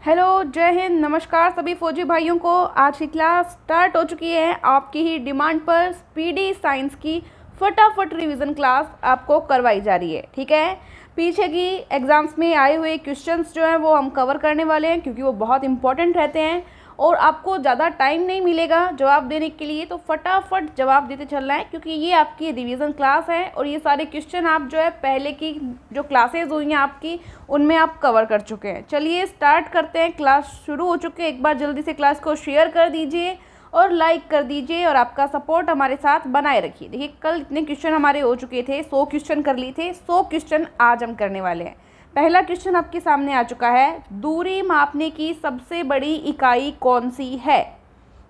Hello, जय हिंद, नमस्कार सभी फौजी भाइयों को। आज की क्लास स्टार्ट हो चुकी है। आपकी ही डिमांड पर स्पीडी साइंस की फटाफट रिवीजन क्लास आपको करवाई जा रही है। ठीक है, पीछे की एग्ज़ाम्स में आए हुए क्वेश्चंस जो हैं वो हम कवर करने वाले हैं, क्योंकि वो बहुत इंपॉर्टेंट रहते हैं और आपको ज़्यादा टाइम नहीं मिलेगा जवाब देने के लिए, तो फटाफट जवाब देते चलना है, क्योंकि ये आपकी रिवीजन क्लास है और ये सारे क्वेश्चन आप जो है पहले की जो क्लासेज हुई हैं आपकी उनमें आप कवर कर चुके हैं। चलिए स्टार्ट करते हैं, क्लास शुरू हो चुके हैं। एक बार जल्दी से क्लास को शेयर कर दीजिए और लाइक कर दीजिए और आपका सपोर्ट हमारे साथ बनाए रखिए। देखिए, कल इतने क्वेश्चन हमारे हो चुके थे, 100 क्वेश्चन कर लिए थे, 100 क्वेश्चन आज हम करने वाले हैं। पहला क्वेश्चन आपके सामने आ चुका है, दूरी मापने की सबसे बड़ी इकाई कौन सी है?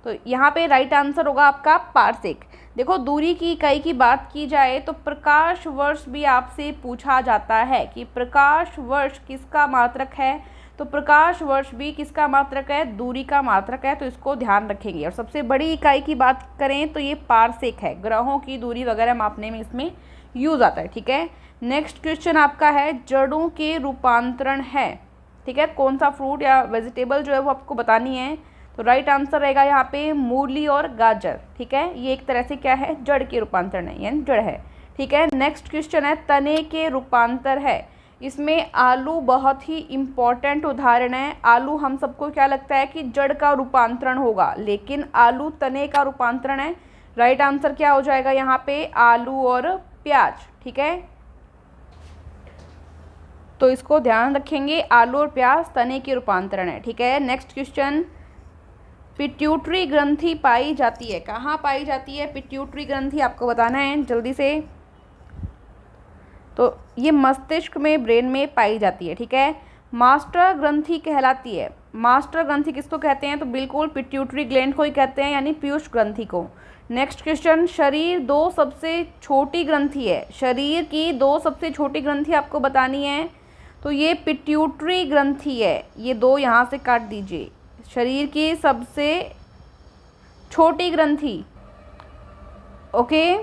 तो यहाँ पे राइट आंसर होगा आपका पारसेक। देखो, दूरी की इकाई की बात की जाए तो प्रकाश वर्ष भी आपसे पूछा जाता है कि प्रकाश वर्ष किसका मात्रक है। तो प्रकाश वर्ष भी किसका मात्रक है? दूरी का मात्रक है, तो इसको ध्यान रखेंगे। और सबसे बड़ी इकाई की बात करें तो ये पारसेक है, ग्रहों की दूरी वगैरह मापने में इसमें यूज आता है। ठीक है, नेक्स्ट क्वेश्चन आपका है, जड़ों के रूपांतरण है। ठीक है, कौन सा फ्रूट या वेजिटेबल जो है वो आपको बतानी है। तो राइट आंसर रहेगा यहाँ पे मूली और गाजर। ठीक है, ये एक तरह से क्या है? जड़ के रूपांतरण है, यानी जड़ है। ठीक है, नेक्स्ट क्वेश्चन है, तने के रूपांतर है। इसमें आलू बहुत ही इम्पॉर्टेंट उदाहरण है। आलू हम सबको क्या लगता है कि जड़ का रूपांतरण होगा, लेकिन आलू तने का रूपांतरण है। राइट आंसर क्या हो जाएगा यहाँ पे? आलू और प्याज। ठीक है, तो इसको ध्यान रखेंगे, आलू और प्याज तने के रूपांतरण है। ठीक है, नेक्स्ट क्वेश्चन, पिट्यूटरी ग्रंथि पाई जाती है, कहाँ पाई जाती है पिट्यूटरी ग्रंथि? आपको बताना है जल्दी से। तो ये मस्तिष्क में, ब्रेन में पाई जाती है। ठीक है, मास्टर ग्रंथि कहलाती है। मास्टर ग्रंथि किसको कहते हैं? तो बिल्कुल पिट्यूटरी ग्लैंड को ही कहते हैं, यानी पीयूष ग्रंथि को। नेक्स्ट क्वेश्चन, शरीर दो सबसे छोटी ग्रंथि है। शरीर की दो सबसे छोटी ग्रंथि आपको बतानी है, तो ये पिट्यूटरी ग्रंथि है। ये दो यहाँ से काट दीजिए, शरीर की सबसे छोटी ग्रंथि। ओके,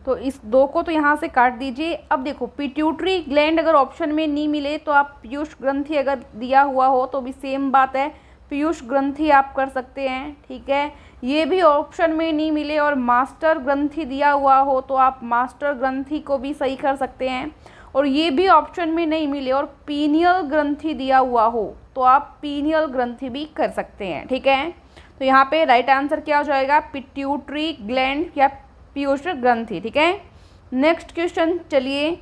तो इस दो को तो यहाँ से काट दीजिए। अब देखो, पिट्यूटरी ग्लैंड अगर ऑप्शन में नहीं मिले तो आप पीयूष ग्रंथि अगर दिया हुआ हो तो भी सेम बात है, पीयूष ग्रंथि आप कर सकते हैं। ठीक है, ये भी ऑप्शन में नहीं मिले और मास्टर ग्रंथि दिया हुआ हो तो आप मास्टर ग्रंथि को भी सही कर सकते हैं। और ये भी ऑप्शन में नहीं मिले और पीनियल ग्रंथि दिया हुआ हो तो आप पीनियल ग्रंथि भी कर सकते हैं। ठीक है, तो यहाँ पे राइट आंसर क्या हो जाएगा? पिट्यूटरी ग्लैंड या पीयूष ग्रंथि। ठीक है, नेक्स्ट क्वेश्चन, चलिए,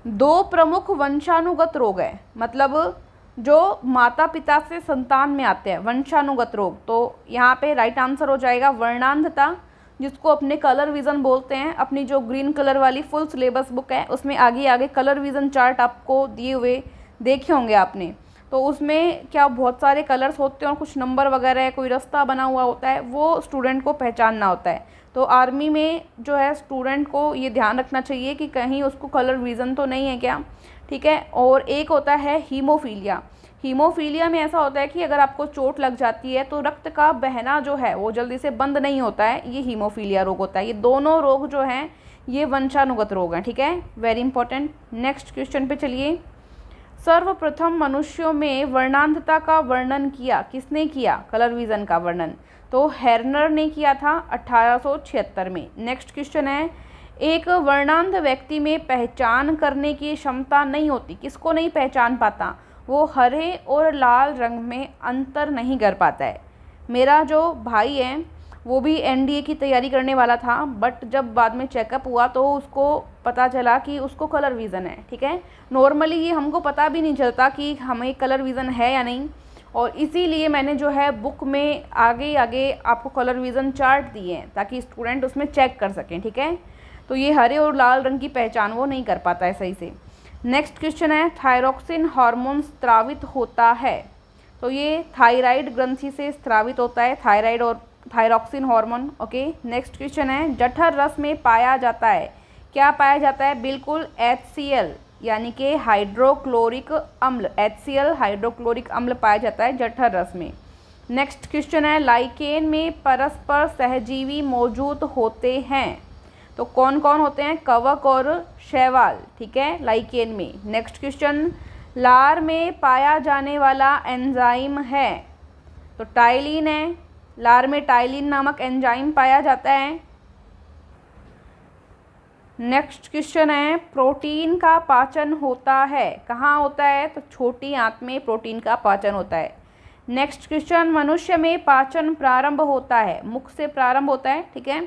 दो प्रमुख वंशानुगत रोग है, मतलब जो माता पिता से संतान में आते हैं, वंशानुगत रोग। तो यहाँ पे राइट आंसर हो जाएगा वर्णांधता, जिसको अपने कलर विज़न बोलते हैं। अपनी जो ग्रीन कलर वाली फुल सिलेबस बुक है उसमें आगे आगे कलर विज़न चार्ट आपको दिए हुए देखे होंगे आपने। तो उसमें क्या बहुत सारे कलर्स होते हैं और कुछ नंबर वगैरह, कोई रास्ता बना हुआ होता है, वो स्टूडेंट को पहचानना होता है। तो आर्मी में जो है स्टूडेंट को ये ध्यान रखना चाहिए कि कहीं उसको कलर विज़न तो नहीं है क्या। ठीक है, और एक होता है हीमोफीलिया। हीमोफीलिया में ऐसा होता है कि अगर आपको चोट लग जाती है तो रक्त का बहना जो है वो जल्दी से बंद नहीं होता है, ये हीमोफीलिया रोग होता है। ये दोनों रोग जो हैं ये वंशानुगत रोग हैं। ठीक है, वेरी इंपॉर्टेंट। नेक्स्ट क्वेश्चन पे चलिए, सर्वप्रथम मनुष्यों में वर्णांधता का वर्णन किया किसने किया? कलर विज़न का वर्णन तो हेर्नर ने किया था 1876 में। नेक्स्ट क्वेश्चन है, एक वर्णांध व्यक्ति में पहचान करने की क्षमता नहीं होती, किसको नहीं पहचान पाता? वो हरे और लाल रंग में अंतर नहीं कर पाता है। मेरा जो भाई है वो भी एनडीए की तैयारी करने वाला था, बट जब बाद में चेकअप हुआ तो उसको पता चला कि उसको कलर विज़न है। ठीक है, नॉर्मली ये हमको पता भी नहीं चलता कि हमें कलर विज़न है या नहीं, और इसीलिए मैंने जो है बुक में आगे आगे आपको कलर विज़न चार्ट दिए हैं ताकि स्टूडेंट उसमें चेक कर सकें। ठीक है, तो ये हरे और लाल रंग की पहचान वो नहीं कर पाता है सही से। नेक्स्ट क्वेश्चन है, थायरॉक्सिन हार्मोन स्रावित होता है, तो ये थायराइड ग्रंथि से स्रावित होता है, थायराइड और thyroxine hormone. Okay, next question है, जठर रस में पाया जाता है, क्या पाया जाता है? बिल्कुल HCl, यानी कि हाइड्रोक्लोरिक अम्ल। HCl हाइड्रोक्लोरिक अम्ल पाया जाता है जठर रस में। नेक्स्ट क्वेश्चन है, लाइकेन में परस्पर सहजीवी मौजूद होते हैं, तो कौन कौन होते हैं? कवक और शैवाल। ठीक है, लाइकेन में। नेक्स्ट क्वेश्चन, लार में पाया जाने वाला एंजाइम है, तो टाइलिन है। लार में टाइलिन नामक एंजाइम पाया जाता है। नेक्स्ट क्वेश्चन है, प्रोटीन का पाचन होता है, कहाँ होता है? तो छोटी आंत में प्रोटीन का पाचन होता है। नेक्स्ट क्वेश्चन, मनुष्य में पाचन प्रारंभ होता है, मुख से प्रारंभ होता है, ठीक है।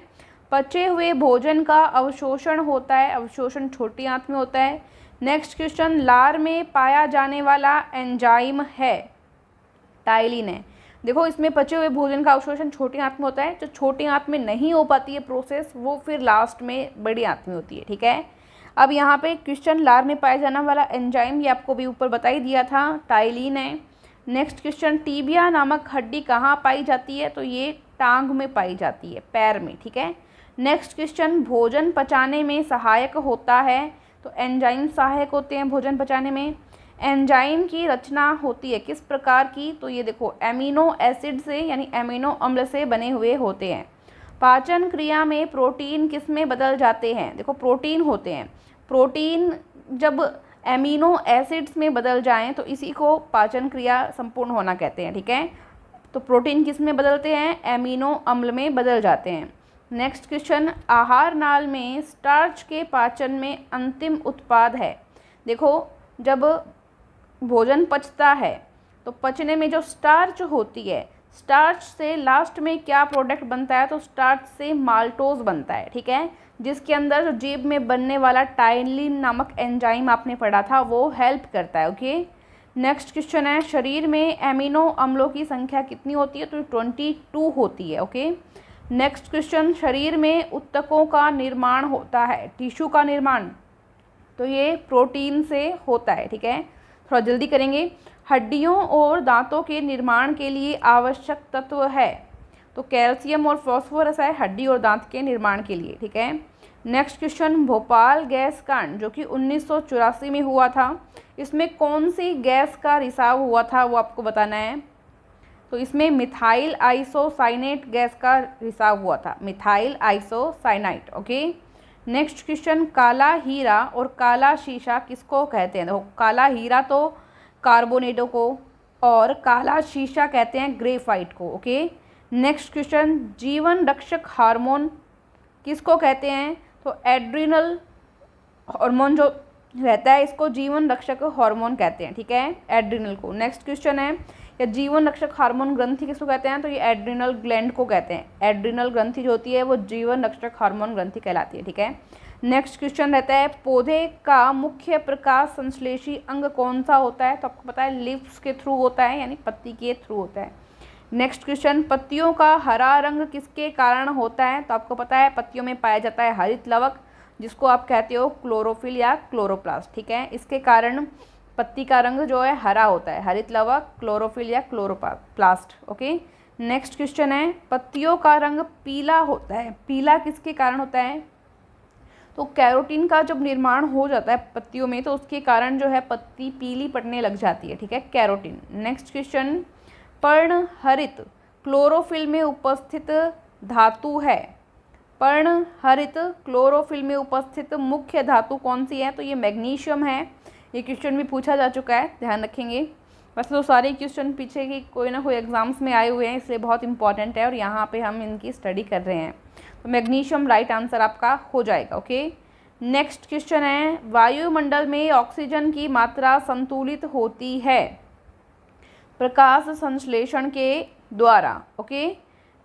पचे हुए भोजन का अवशोषण होता है, अवशोषण छोटी आंत में होता है। नेक्स्ट क्वेश्चन, लार में पाया जाने वाला एंजाइम है, टाइलिन है। देखो इसमें पचे हुए भोजन का अवशोषण छोटी आंत में होता है, जो छोटी आंत में नहीं हो पाती है प्रोसेस, वो फिर लास्ट में बड़ी आंत में होती है, ठीक है। अब यहाँ पे क्वेश्चन, लार में पाया जाने वाला एंजाइम, ये आपको भी ऊपर बता ही दिया था, टाइलिन है। नेक्स्ट क्वेश्चन, टीबिया नामक हड्डी कहाँ पाई जाती है? तो ये टांग में पाई जाती है, पैर में, ठीक है। नेक्स्ट क्वेश्चन, भोजन पचाने में सहायक होता है, तो एंजाइम सहायक होते हैं भोजन पचाने में। एंजाइम की रचना होती है किस प्रकार की? तो ये देखो एमिनो एसिड से यानी एमिनो अम्ल से बने हुए होते हैं। पाचन क्रिया में प्रोटीन किस में बदल जाते हैं? देखो प्रोटीन होते हैं, प्रोटीन जब एमिनो एसिड्स में बदल जाएं तो इसी को पाचन क्रिया संपूर्ण होना कहते हैं, ठीक है। तो प्रोटीन किस में बदलते हैं? एमिनो अम्ल में बदल जाते हैं। नेक्स्ट क्वेश्चन, आहार नाल में स्टार्च के पाचन में अंतिम उत्पाद है। देखो जब भोजन पचता है तो पचने में जो स्टार्च होती है, स्टार्च से लास्ट में क्या प्रोडक्ट बनता है? तो स्टार्च से माल्टोज बनता है, ठीक है, जिसके अंदर जो जीभ में बनने वाला टाइलिन नामक एंजाइम आपने पढ़ा था वो हेल्प करता है, ओके। नेक्स्ट क्वेश्चन है, शरीर में एमिनो अम्लों की संख्या कितनी होती है? तो 22 होती है, ओके। नेक्स्ट क्वेश्चन, शरीर में ऊतकों का निर्माण होता है, टिश्यू का निर्माण, तो ये प्रोटीन से होता है, ठीक है। थोड़ा जल्दी करेंगे। हड्डियों और दांतों के निर्माण के लिए आवश्यक तत्व है, तो कैल्शियम और फॉस्फोरस है हड्डी और दांत के निर्माण के लिए, ठीक है। नेक्स्ट क्वेश्चन, भोपाल गैस कांड जो कि 1984 में हुआ था, इसमें कौन सी गैस का रिसाव हुआ था वो आपको बताना है। तो इसमें मिथाइल आइसोसाइनेट गैस का रिसाव हुआ था, methyl isocyanate, okay. Next question, काला हीरा और काला शीशा किसको कहते हैं? देखो काला हीरा तो कार्बोनेटो को और काला शीशा कहते हैं ग्रेफाइट को, ओके। नेक्स्ट क्वेश्चन, जीवन रक्षक हार्मोन किसको कहते हैं? तो एड्रिनल हार्मोन जो रहता है इसको जीवन रक्षक हार्मोन कहते हैं, ठीक है, एड्रिनल को। नेक्स्ट क्वेश्चन है, या जीवन रक्षक हार्मोन ग्रंथि किसको कहते हैं? तो ये एड्रिनल ग्लैंड को कहते हैं। एड्रिनल ग्रंथि जो होती है वो जीवन रक्षक हार्मोन ग्रंथि कहलाती है, ठीक है। नेक्स्ट क्वेश्चन रहता है, पौधे का मुख्य प्रकाश संश्लेषी अंग कौन सा होता है? तो आपको पता है लीव्स के थ्रू होता है, यानी पत्ती के थ्रू होता है। नेक्स्ट क्वेश्चन, पत्तियों का हरा रंग किसके कारण होता है? तो आपको पता है पत्तियों में पाया जाता है हरित लवक, जिसको आप कहते हो क्लोरोफिल या क्लोरोप्लास्ट, ठीक है। इसके कारण पत्ती का रंग जो है हरा होता है, हरित लवक, क्लोरोफिल या क्लोरोप्लास्ट, ओके। नेक्स्ट क्वेश्चन है, पत्तियों का रंग पीला होता है, पीला किसके कारण होता है? तो कैरोटीन का जब निर्माण हो जाता है पत्तियों में तो उसके कारण जो है पत्ती पीली पड़ने लग जाती है, ठीक है, कैरोटीन। नेक्स्ट क्वेश्चन, पर्णहरित क्लोरोफिल में उपस्थित धातु है, पर्णहरित क्लोरोफिल में उपस्थित मुख्य धातु कौन सी है? तो ये मैग्नीशियम है। ये क्वेश्चन भी पूछा जा चुका है, ध्यान रखेंगे। वैसे तो सारे क्वेश्चन पीछे की कोई ना कोई एग्जाम्स में आए हुए हैं, इसलिए बहुत इंपॉर्टेंट है और यहाँ पे हम इनकी स्टडी कर रहे हैं। तो मैग्नीशियम राइट आंसर आपका हो जाएगा, ओके। नेक्स्ट क्वेश्चन है, वायुमंडल में ऑक्सीजन की मात्रा संतुलित होती है प्रकाश संश्लेषण के द्वारा, ओके।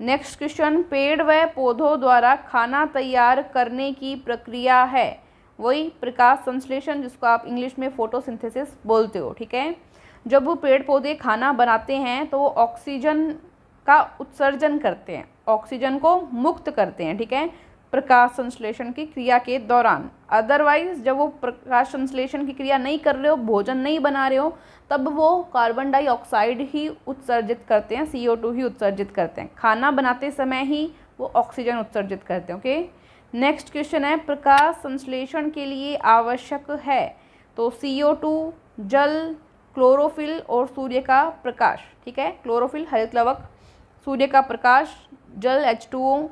नेक्स्ट क्वेश्चन, पेड़ व पौधों द्वारा खाना तैयार करने की प्रक्रिया है, वही प्रकाश संश्लेषण जिसको आप इंग्लिश में फोटोसिंथेसिस बोलते हो, ठीक है। जब वो पेड़ पौधे खाना बनाते हैं तो वो ऑक्सीजन का उत्सर्जन करते हैं, ऑक्सीजन को मुक्त करते हैं, ठीक है, प्रकाश संश्लेषण की क्रिया के दौरान। अदरवाइज जब वो प्रकाश संश्लेषण की क्रिया नहीं कर रहे हो, भोजन नहीं बना रहे हो, तब वो कार्बन डाइऑक्साइड ही उत्सर्जित करते हैं, CO2 ही उत्सर्जित करते हैं। खाना बनाते समय ही वो ऑक्सीजन उत्सर्जित करते हैं, ओके। नेक्स्ट क्वेश्चन है, प्रकाश संश्लेषण के लिए आवश्यक है, तो CO2, जल, क्लोरोफिल और सूर्य का प्रकाश, ठीक है। क्लोरोफिल हरित लवक, सूर्य का प्रकाश, जल H2O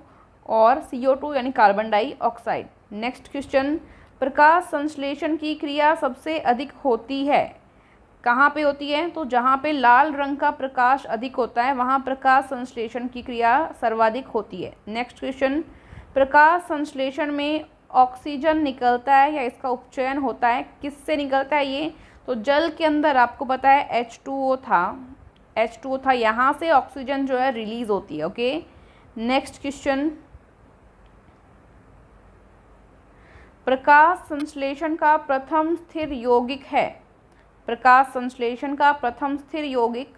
और CO2 यानी कार्बन डाइऑक्साइड। नेक्स्ट क्वेश्चन, प्रकाश संश्लेषण की क्रिया सबसे अधिक होती है, कहाँ पे होती है? तो जहाँ पे लाल रंग का प्रकाश अधिक होता है वहाँ प्रकाश संश्लेषण की क्रिया सर्वाधिक होती है। नेक्स्ट क्वेश्चन, प्रकाश संश्लेषण में ऑक्सीजन निकलता है या इसका उपचयन होता है, किससे निकलता है ये? तो जल के अंदर आपको पता है H2O था, यहाँ से ऑक्सीजन जो है रिलीज होती है। ओके, नेक्स्ट क्वेश्चन, प्रकाश संश्लेषण का प्रथम स्थिर यौगिक है, प्रकाश संश्लेषण का प्रथम स्थिर यौगिक,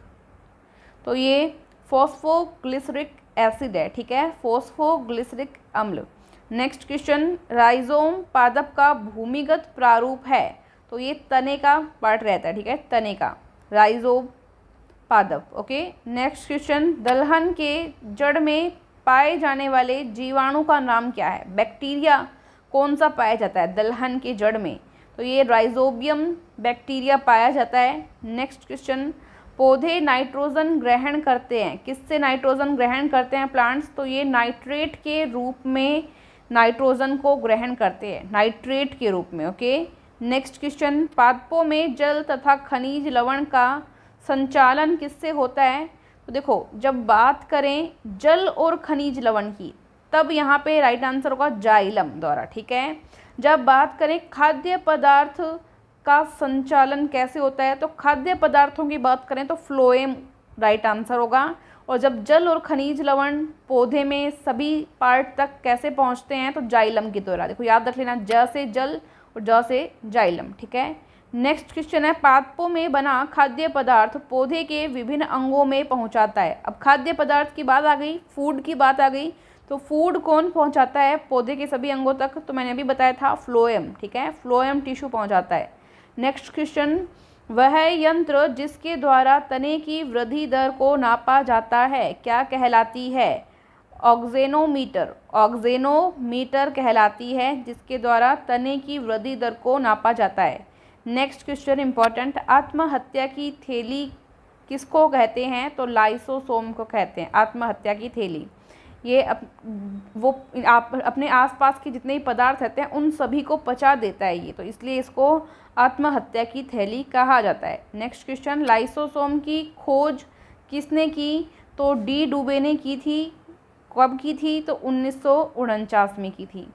तो ये फॉस्फोग्लिसरिक एसिड है, ठीक है, फॉस्फोग्लिसरिक अम्ल। नेक्स्ट क्वेश्चन, राइजोम पादप का भूमिगत प्रारूप है, तो ये तने का पार्ट रहता है, ठीक है, तने का राइजोम पादप। ओके, नेक्स्ट क्वेश्चन, दलहन के जड़ में पाए जाने वाले जीवाणु का नाम क्या है? बैक्टीरिया कौन सा पाया जाता है दलहन के जड़ में? तो ये राइजोबियम बैक्टीरिया पाया जाता है। नेक्स्ट क्वेश्चन, पौधे नाइट्रोजन ग्रहण करते हैं, किससे नाइट्रोजन ग्रहण करते हैं प्लांट्स? तो ये नाइट्रेट के रूप में नाइट्रोजन को ग्रहण करते हैं, नाइट्रेट के रूप में। ओके, नेक्स्ट क्वेश्चन, पादपों में जल तथा खनिज लवण का संचालन किससे होता है? तो देखो, जब बात करें जल और खनिज लवण की तब यहाँ पे राइट आंसर होगा जाइलम द्वारा, ठीक है। जब बात करें खाद्य पदार्थ का संचालन कैसे होता है, तो खाद्य पदार्थों की बात करें तो फ्लोएम राइट आंसर होगा। और जब जल और खनिज लवण पौधे में सभी पार्ट तक कैसे पहुँचते हैं, तो जाइलम के द्वारा। देखो याद रख लेना, ज से जल और ज से जाइलम, ठीक है। नेक्स्ट क्वेश्चन है, पादपों में बना खाद्य पदार्थ पौधे के विभिन्न अंगों में पहुंचाता है। अब खाद्य पदार्थ की बात आ गई, फूड की बात आ गई, तो फूड कौन पहुंचाता है पौधे के सभी अंगों तक? तो मैंने अभी बताया था फ्लोएम, ठीक है, फ्लोएम टिश्यू पहुंचाता है। नेक्स्ट क्वेश्चन, वह यंत्र जिसके द्वारा तने की वृद्धि दर को नापा जाता है क्या कहलाती है? ऑक्जेनोमीटर, ऑक्जेनोमीटर कहलाती है जिसके द्वारा तने की वृद्धि दर को नापा जाता है। नेक्स्ट क्वेश्चन इंपॉर्टेंट, आत्महत्या की थैली किसको कहते हैं? तो लाइसोसोम को कहते हैं आत्महत्या की थैली। ये वो आप अपने आसपास के जितने भी पदार्थ रहते हैं उन सभी को पचा देता है ये, तो इसलिए इसको आत्महत्या की थैली कहा जाता है। नेक्स्ट क्वेश्चन, लाइसोसोम की खोज किसने की? तो डी डुबे ने की थी। कब की थी? तो 1949 में की थी।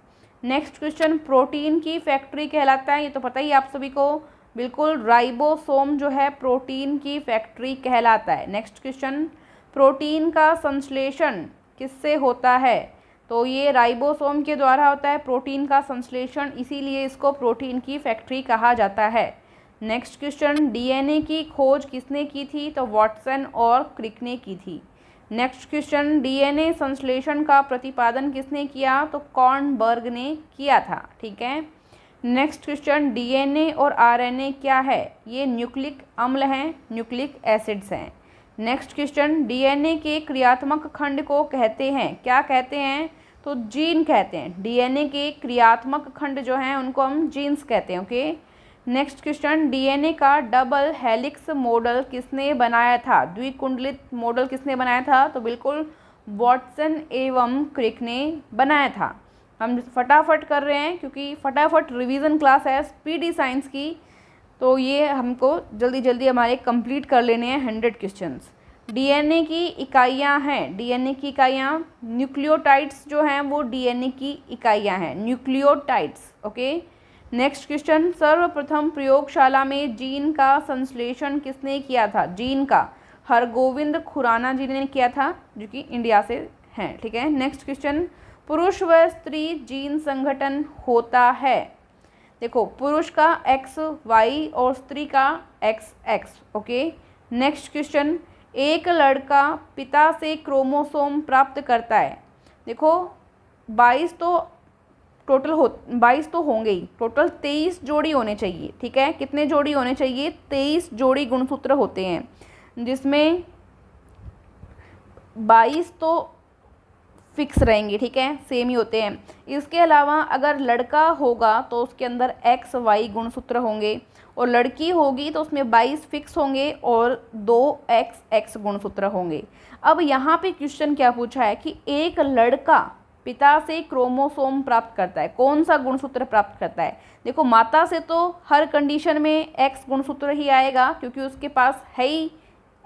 नेक्स्ट क्वेश्चन, प्रोटीन की फैक्ट्री कहलाता है, ये तो पता ही आप सभी को, बिल्कुल, राइबोसोम जो है प्रोटीन की फैक्ट्री कहलाता है। नेक्स्ट क्वेश्चन, प्रोटीन का संश्लेषण किससे होता है? तो ये राइबोसोम के द्वारा होता है प्रोटीन का संश्लेषण, इसीलिए इसको प्रोटीन की फैक्ट्री कहा जाता है। नेक्स्ट क्वेश्चन, डीएनए की खोज किसने की थी? तो वाटसन और क्रिक ने की थी। नेक्स्ट क्वेश्चन, डीएनए संश्लेषण का प्रतिपादन किसने किया? तो कॉर्नबर्ग ने किया था, ठीक है। नेक्स्ट क्वेश्चन, डीएनए और आरएनए क्या है? ये न्यूक्लिक अम्ल हैं, न्यूक्लिक एसिड्स हैं। नेक्स्ट क्वेश्चन, डीएनए के क्रियात्मक खंड को कहते हैं, क्या कहते हैं? तो जीन कहते हैं। डीएनए के क्रियात्मक खंड जो हैं उनको हम जीन्स कहते हैं। ओके, नेक्स्ट क्वेश्चन, डीएनए का डबल हेलिक्स मॉडल किसने बनाया था? द्विकुंडलित मॉडल किसने बनाया था? तो बिल्कुल वाटसन एवं क्रिक ने बनाया था। हम फटाफट कर रहे हैं क्योंकि फटाफट रिवीजन क्लास है पीडी साइंस की, तो ये हमको जल्दी जल्दी हमारे कंप्लीट कर लेने हैं 100 क्वेश्चंस। डीएनए की इकाइयां हैं, डीएनए की इकाइयां, न्यूक्लियोटाइड्स जो हैं वो डीएनए की इकाइयां हैं, न्यूक्लियोटाइड्स। ओके, नेक्स्ट क्वेश्चन, सर्वप्रथम प्रयोगशाला में जीन का संश्लेषण किसने किया था? जीन का हरगोविंद खुराना जी ने किया था, जो कि इंडिया से हैं, ठीक है। नेक्स्ट क्वेश्चन, पुरुष व स्त्री जीन संगठन होता है। देखो, पुरुष का XY और स्त्री का XX। ओके, नेक्स्ट क्वेश्चन, एक लड़का पिता से क्रोमोसोम प्राप्त करता है। देखो 22 तो टोटल 22 तो होंगे ही, टोटल 23 जोड़ी होने चाहिए, ठीक है। कितने जोड़ी होने चाहिए? 23 जोड़ी गुणसूत्र होते हैं, जिसमें 22 तो फिक्स रहेंगे, ठीक है, सेम ही होते हैं। इसके अलावा अगर लड़का होगा तो उसके अंदर XY गुणसूत्र होंगे, और लड़की होगी तो उसमें 22 फिक्स होंगे और 2 XX गुणसूत्र होंगे। अब यहाँ पे क्वेश्चन क्या पूछा है कि एक लड़का पिता से क्रोमोसोम प्राप्त करता है, कौन सा गुणसूत्र प्राप्त करता है? देखो माता से तो हर कंडीशन में एक्स गुणसूत्र ही आएगा, क्योंकि उसके पास है ही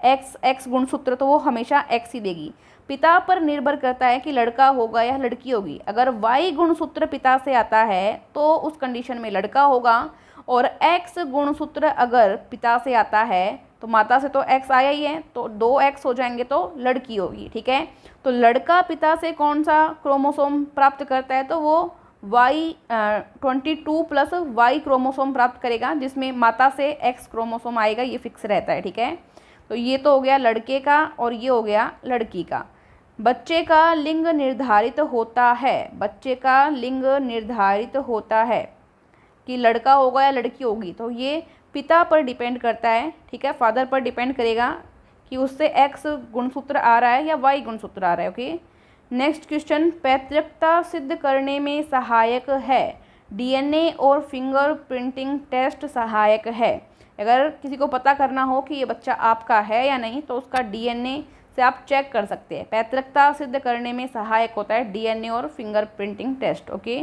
एक्स गुणसूत्र, तो वो हमेशा एक्स ही देगी। पिता पर निर्भर करता है कि लड़का होगा या लड़की होगी। अगर वाई गुणसूत्र पिता से आता है तो उस कंडीशन में लड़का होगा, और एक्स गुणसूत्र अगर पिता से आता है तो माता से तो एक्स आया ही है, तो 2x हो जाएंगे तो लड़की होगी। ठीक है, तो लड़का पिता से कौन सा क्रोमोसोम प्राप्त करता है? तो वो Y22 प्लस Y क्रोमोसोम प्राप्त करेगा, जिसमें माता से X क्रोमोसोम आएगा, ये फिक्स रहता है। ठीक है, तो ये तो हो गया लड़के का और ये हो गया लड़की का। बच्चे का लिंग निर्धारित होता है, बच्चे का लिंग निर्धारित होता है कि लड़का होगा या लड़की होगी, तो ये पिता पर डिपेंड करता है। ठीक है, फादर पर डिपेंड करेगा कि उससे एक्स गुणसूत्र आ रहा है या वाई गुणसूत्र आ रहा है। ओके, नेक्स्ट क्वेश्चन, पैतृकता सिद्ध करने में सहायक है, डीएनए और फिंगर प्रिंटिंग टेस्ट सहायक है। अगर किसी को पता करना हो कि ये बच्चा आपका है या नहीं, तो उसका डीएनए से आप चेक कर सकते हैं। पैतृकता सिद्ध करने में सहायक होता है डीएनए और finger printing test. Okay,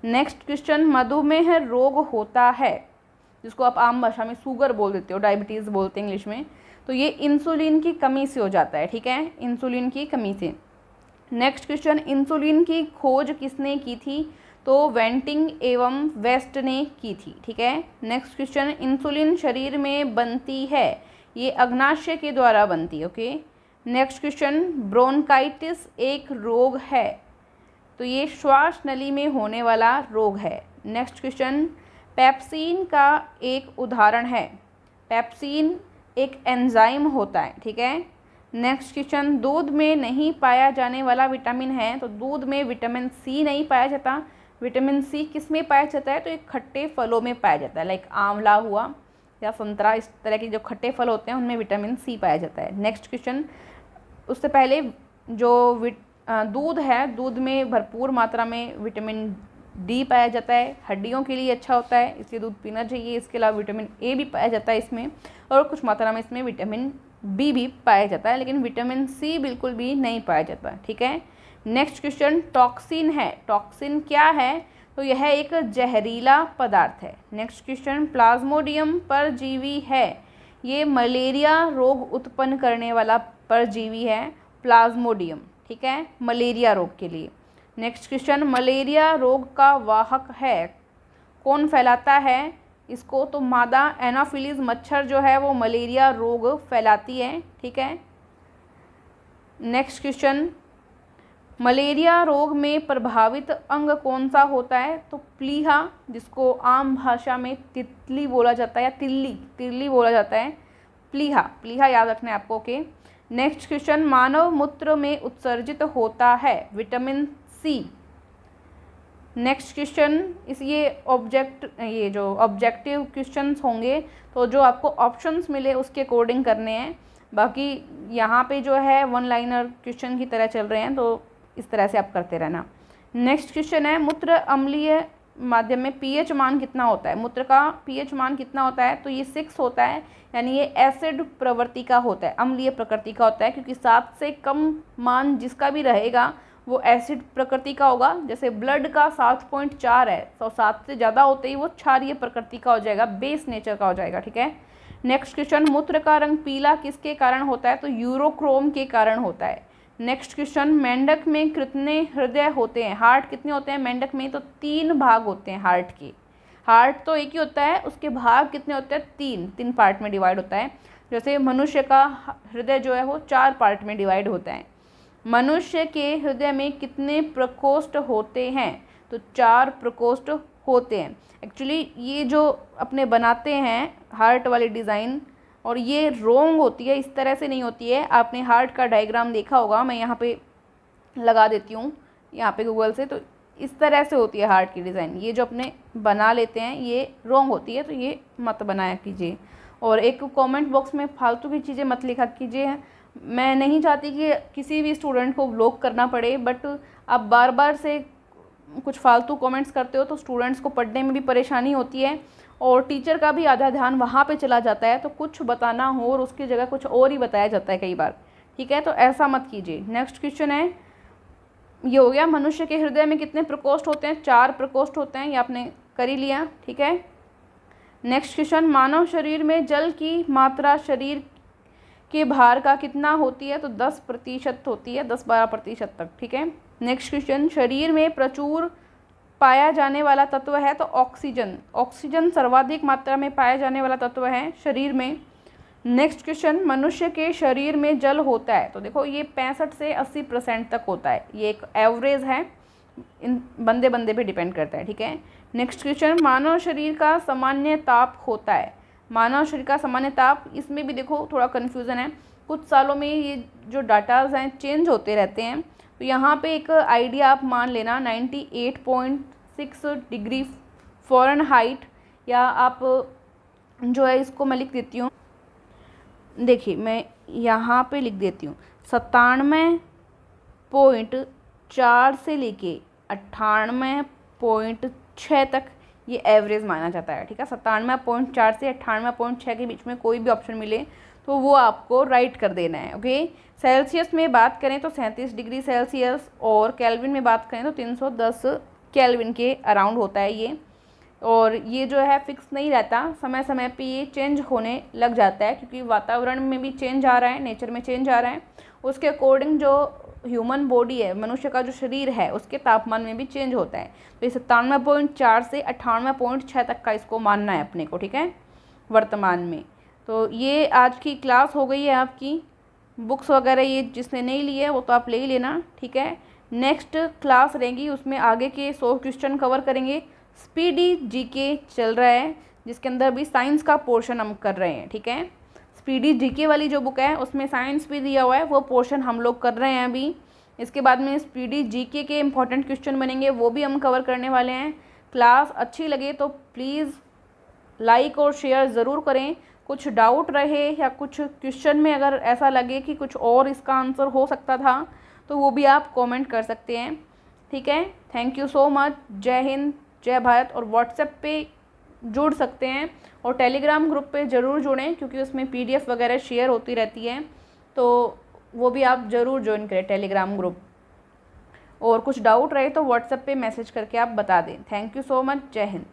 next question, मधुमेह रोग होता है, जिसको आप आम भाषा में शुगर बोल देते हो, डायबिटीज़ बोलते हैं इंग्लिश में, तो ये इंसुलिन की कमी से हो जाता है। ठीक है, इंसुलिन की कमी से। नेक्स्ट क्वेश्चन, इंसुलिन की खोज किसने की थी? तो वेंटिंग एवं वेस्ट ने की थी। ठीक है, नेक्स्ट क्वेश्चन, इंसुलिन शरीर में बनती है, ये अग्नाशय के द्वारा बनती है। ओके, नेक्स्ट क्वेश्चन, ब्रोंकाइटिस एक रोग है, तो ये श्वास नली में होने वाला रोग है। नेक्स्ट क्वेश्चन, पेप्सिन का एक उदाहरण है, पेप्सिन एक एंजाइम होता है। ठीक है, नेक्स्ट क्वेश्चन, दूध में नहीं पाया जाने वाला विटामिन है, तो दूध में विटामिन सी नहीं पाया जाता। विटामिन सी किस में पाया जाता है? तो एक खट्टे फलों में पाया जाता है, लाइक आंवला हुआ या संतरा, इस तरह के जो खट्टे फल होते हैं उनमें विटामिन सी पाया जाता है। नेक्स्ट क्वेश्चन, उससे पहले जो दूध है, दूध में भरपूर मात्रा में विटामिन डी पाया जाता है, हड्डियों के लिए अच्छा होता है, इसलिए दूध पीना चाहिए। इसके अलावा विटामिन ए भी पाया जाता है इसमें, और कुछ मात्रा में इसमें विटामिन बी भी पाया जाता है, लेकिन विटामिन सी बिल्कुल भी नहीं पाया जाता। ठीक है, नेक्स्ट क्वेश्चन, टॉक्सिन है, टॉक्सिन क्या है? तो यह एक जहरीला पदार्थ है। नेक्स्ट क्वेश्चन, प्लाज्मोडियम परजीवी है, ये मलेरिया रोग उत्पन्न करने वाला परजीवी है, प्लाज्मोडियम। ठीक है, मलेरिया रोग के लिए। नेक्स्ट क्वेश्चन, मलेरिया रोग का वाहक है, कौन फैलाता है इसको? तो मादा एनाफिलीज मच्छर जो है वो मलेरिया रोग फैलाती है। ठीक है, नेक्स्ट क्वेश्चन, मलेरिया रोग में प्रभावित अंग कौन सा होता है? तो प्लीहा, जिसको आम भाषा में तितली बोला जाता है या तिल्ली बोला जाता है, प्लीहा याद रखना है आपको। ओके, नेक्स्ट क्वेश्चन, मानव मूत्र में उत्सर्जित होता है विटामिन सी। नेक्स्ट क्वेश्चन, ये जो ऑब्जेक्टिव क्वेश्चंस होंगे, तो जो आपको ऑप्शंस मिले उसके अकॉर्डिंग करने हैं, बाकी यहाँ पे जो है वन लाइनर क्वेश्चन की तरह चल रहे हैं, तो इस तरह से आप करते रहना। नेक्स्ट क्वेश्चन है, मूत्र अम्लीय माध्यम में पीएच मान कितना होता है? मूत्र का पीएच मान कितना होता है? तो ये 6 होता है, यानी ये एसिड प्रवृत्ति का होता है, अम्लीय प्रकृति का होता है, क्योंकि 7 से कम मान जिसका भी रहेगा वो एसिड प्रकृति का होगा। जैसे ब्लड का 7.4 है, तो 7 से ज़्यादा होते ही वो क्षारीय प्रकृति का हो जाएगा, बेस नेचर का हो जाएगा। ठीक है, नेक्स्ट क्वेश्चन, मूत्र का रंग पीला किसके कारण होता है? तो यूरोक्रोम के कारण होता है। नेक्स्ट क्वेश्चन, मेंढक में कितने हृदय होते हैं? हार्ट कितने होते हैं मेंढक में? तो 3 भाग होते हैं हार्ट के। हार्ट तो एक ही होता है, उसके भाग कितने होते हैं? 3 पार्ट में डिवाइड होता है। जैसे मनुष्य का हृदय जो है वो 4 पार्ट में डिवाइड होता है। मनुष्य के हृदय में कितने प्रकोष्ठ होते हैं? तो 4 प्रकोष्ठ होते हैं। एक्चुअली ये जो अपने बनाते हैं हार्ट वाली डिज़ाइन, और ये रोंग होती है, इस तरह से नहीं होती है। आपने हार्ट का डायग्राम देखा होगा, मैं यहाँ पे लगा देती हूँ यहाँ पे गूगल से, तो इस तरह से होती है हार्ट की डिज़ाइन। ये जो अपने बना लेते हैं ये रोंग होती है, तो ये मत बनाया कीजिए। और एक कमेंट बॉक्स में फालतू की चीज़ें मत लिखा कीजिए। मैं नहीं चाहती कि किसी भी स्टूडेंट को ब्लॉक करना पड़े, बट आप बार बार से कुछ फालतू कमेंट्स करते हो तो स्टूडेंट्स को पढ़ने में भी परेशानी होती है, और टीचर का भी आधा ध्यान वहाँ पे चला जाता है, तो कुछ बताना हो और उसकी जगह कुछ और ही बताया जाता है कई बार। ठीक है, तो ऐसा मत कीजिए। नेक्स्ट क्वेश्चन है, ये हो गया। मनुष्य के हृदय में कितने प्रकोष्ठ होते हैं? 4 प्रकोष्ठ होते हैं, ये आपने कर ही लिया, ठीक है। नेक्स्ट क्वेश्चन, मानव शरीर में जल की मात्रा शरीर के भार का कितना होती है? तो 10% होती है, 10-12% तक, ठीक है। नेक्स्ट क्वेश्चन, शरीर में प्रचुर पाया जाने वाला तत्व है? तो ऑक्सीजन। ऑक्सीजन सर्वाधिक मात्रा में पाया जाने वाला तत्व है शरीर में। नेक्स्ट क्वेश्चन, मनुष्य के शरीर में जल होता है? तो देखो ये 65 से 80% तक होता है, ये एक एवरेज है, इन बंदे बंदे पे डिपेंड करता है, ठीक है। नेक्स्ट क्वेश्चन, मानव शरीर का सामान्य ताप होता है? मानव शरीर का सामान्य ताप, इसमें भी देखो थोड़ा कन्फ्यूज़न है, कुछ सालों में ये जो डाटाज हैं चेंज होते रहते हैं। तो यहाँ पे एक आइडिया आप मान लेना 98.6 डिग्री फ़ारेनहाइट, या आप जो है इसको मैं लिख देती हूँ, देखिए मैं यहाँ पे लिख देती हूँ 97.4 से लेके 98.6 तक ये एवरेज माना जाता है, ठीक है। 97.4 से 98.6 के बीच में कोई भी ऑप्शन मिले तो वो आपको राइट कर देना है, ओके। सेल्सियस में बात करें तो 37 डिग्री सेल्सियस, और केल्विन में बात करें तो 310 केल्विन के अराउंड होता है ये। और ये जो है फिक्स नहीं रहता, समय समय पे ये चेंज होने लग जाता है, क्योंकि वातावरण में भी चेंज आ रहा है, नेचर में चेंज आ रहा है, उसके अकॉर्डिंग जो ह्यूमन बॉडी है, मनुष्य का जो शरीर है, उसके तापमान में भी चेंज होता है। तो ये 97.4 से 98.6 तक का इसको मानना है अपने को, ठीक है, वर्तमान में। तो ये आज की क्लास हो गई है आपकी। बुक्स वगैरह ये जिसने नहीं ली है वो तो आप ले ही लेना, ठीक है। नेक्स्ट क्लास रहेगी, उसमें आगे के 100 क्वेश्चन कवर करेंगे। स्पीडी जीके चल रहा है, जिसके अंदर भी साइंस का पोर्शन हम कर रहे हैं, ठीक है। स्पीडी जीके वाली जो बुक है उसमें साइंस भी दिया हुआ है, वो पोर्शन हम लोग कर रहे हैं अभी। इसके बाद में स्पीडी जीके के इंपॉर्टेंट क्वेश्चन बनेंगे, वो भी हम कवर करने वाले हैं। क्लास अच्छी लगे तो प्लीज़ लाइक और शेयर ज़रूर करें। कुछ डाउट रहे या कुछ क्वेश्चन में अगर ऐसा लगे कि कुछ और इसका आंसर हो सकता था तो वो भी आप कमेंट कर सकते हैं, ठीक है। Thank you so much. जय हिंद, जय भारत। और व्हाट्सएप पे जुड़ सकते हैं और टेलीग्राम ग्रुप पे ज़रूर जुड़ें, क्योंकि उसमें पीडीएफ वगैरह शेयर होती रहती है, तो वो भी आप ज़रूर ज्वाइन करें टेलीग्राम ग्रुप। और कुछ डाउट रहे तो व्हाट्सएप पे मैसेज करके आप बता दें। Thank you so much. जय हिंद।